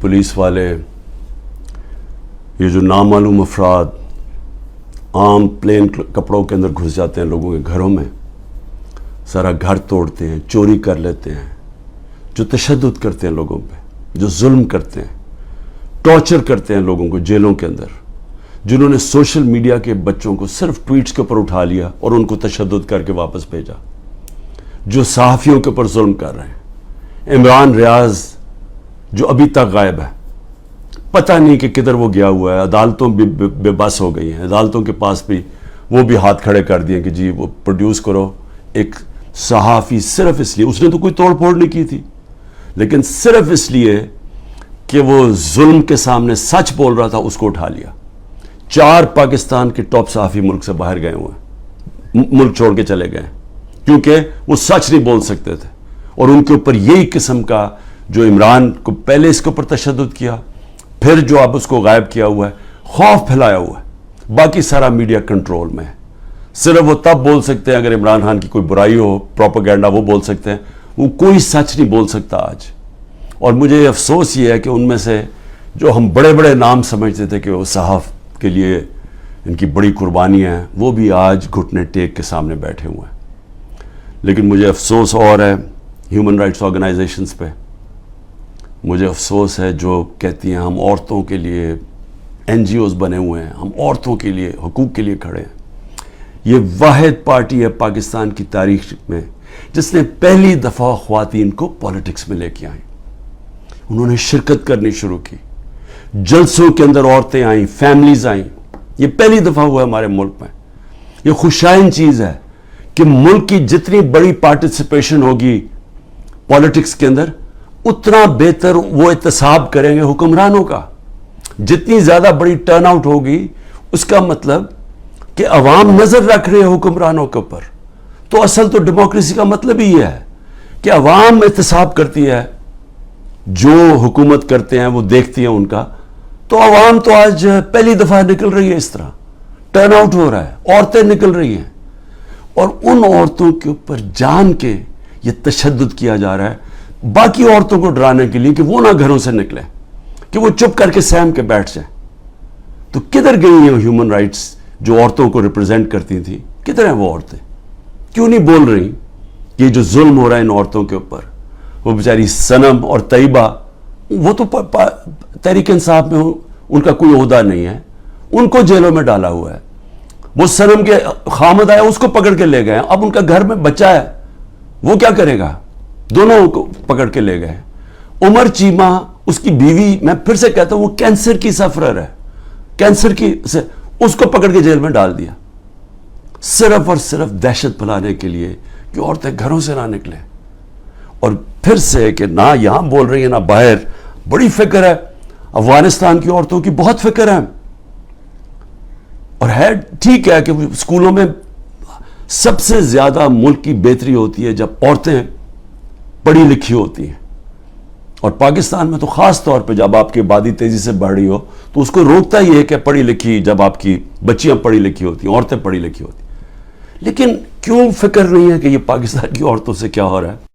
Police वाले, ये जो नामालूम अफराद आम प्लेन कपड़ों के अंदर घुस जाते हैं लोगों के घरों में, सारा घर तोड़ते हैं, चोरी कर लेते हैं, जो तशद्दुद करते हैं लोगों पे, जो जुल्म करते हैं, टॉर्चर करते हैं लोगों को जेलों के अंदर, जिन्होंने सोशल मीडिया के बच्चों को सिर्फ ट्वीट्स के ऊपर उठा लिया और उनको तशद्दुद करके वापस भेजा, जो सहाफ़ियों के ऊपर जुल्म कर रहे हैं, इमरान रियाज जो अभी तक गायब है, पता नहीं कि किधर वो गया हुआ है, अदालतों भी बेबस हो गई हैं, अदालतों के पास भी वो भी हाथ खड़े कर दिए कि जी वो प्रोड्यूस करो एक सहाफ़ी, सिर्फ इसलिए, उसने तो कोई तोड़ फोड़ नहीं की थी, लेकिन सिर्फ इसलिए कि वो जुल्म के सामने सच बोल रहा था, उसको उठा लिया। 4 पाकिस्तान के टॉप सहाफ़ी मुल्क से बाहर गए हुए हैं, मुल्क छोड़ के चले गए क्योंकि वो सच नहीं बोल सकते थे, और उनके ऊपर यही किस्म का जो इमरान को पहले इसके ऊपर तशद्दुद किया, फिर जो अब उसको गायब किया हुआ है, खौफ फैलाया हुआ है, बाकी सारा मीडिया कंट्रोल में है। सिर्फ वो तब बोल सकते हैं अगर इमरान खान की कोई बुराई हो, प्रोपेगेंडा, वो बोल सकते हैं, वो कोई सच नहीं बोल सकता आज। और मुझे अफसोस ये है कि उनमें से जो हम बड़े बड़े नाम समझते थे कि वो सहाफ़ के लिए इनकी बड़ी कुर्बानियाँ हैं, वो भी आज घुटने टेक के सामने बैठे हुए हैं। लेकिन मुझे अफसोस और है ह्यूमन राइट्स ऑर्गेनाइजेशंस पे, मुझे अफसोस है जो कहती हैं हम औरतों के लिए NGOs बने हुए हैं, हम औरतों के लिए हुकूक के लिए खड़े हैं। ये वाहिद पार्टी है पाकिस्तान की तारीख में जिसने पहली दफ़ा ख़वातीन को पॉलिटिक्स में लेके आई। उन्होंने शिरकत करनी शुरू की, जलसों के अंदर औरतें आईं, फैमिलीज आईं। ये पहली दफ़ा हुआ है हमारे मुल्क में। ये खुशाइन चीज़ है कि मुल्क की जितनी बड़ी पार्टिसिपेशन होगी पॉलिटिक्स के अंदर, उतना बेहतर वो एहतसाब करेंगे हुक्मरानों का। जितनी ज़्यादा बड़ी टर्नआउट होगी, उसका मतलब कि अवाम नज़र रख रहे हैं हुक्मरानों के ऊपर। तो असल तो डेमोक्रेसी का मतलब ही है कि अवाम एहतसाब करती है, जो हुकूमत करते हैं वो देखती है उनका। तो अवाम तो आज पहली दफ़ा निकल रही है, इस तरह टर्नआउट हो रहा है, औरतें निकल रही हैं, और उन औरतों के ऊपर जान के ये तशद्दुद किया जा रहा है बाकी औरतों को डराने के लिए कि वो ना घरों से निकले, कि वो चुप करके सहम के बैठ जाए। तो किधर गई हैं ह्यूमन राइट्स जो औरतों को रिप्रेजेंट करती थी? किधर हैं वो औरतें? क्यों नहीं बोल रही कि जो जुल्म हो रहा है इन औरतों के ऊपर? वो बेचारी सनम और तैयबा, वो तो तहरीक इंसाफ में उनका कोई ओहदा नहीं है, उनको जेलों में डाला हुआ है। वो सनम के खामद आया, उसको पकड़ के ले गए, अब उनका घर में बच्चा है, वो क्या करेगा? दोनों को पकड़ के ले गए। उमर चीमा, उसकी बीवी, मैं फिर से कहता हूं वो कैंसर की सफरर है, कैंसर की से उसको पकड़ के जेल में डाल दिया, सिर्फ और सिर्फ दहशत फैलाने के लिए कि औरतें घरों से ना निकले। और फिर से कि ना यहां बोल रही है ना बाहर, बड़ी फिक्र है अफगानिस्तान की औरतों की, बहुत फिक्र है। और है ठीक है कि स्कूलों में सबसे ज्यादा मुल्क की बेहतरी होती है जब औरतें पढ़ी लिखी होती हैं, और पाकिस्तान में तो खास तौर पे जब आपकी आबादी तेजी से बढ़ रही हो तो उसको रोकता ही है कि पढ़ी लिखी, जब आपकी बच्चियां पढ़ी लिखी होती हैं, औरतें पढ़ी लिखी होती हैं। लेकिन क्यों फिक्र नहीं है कि ये पाकिस्तान की औरतों से क्या हो रहा है?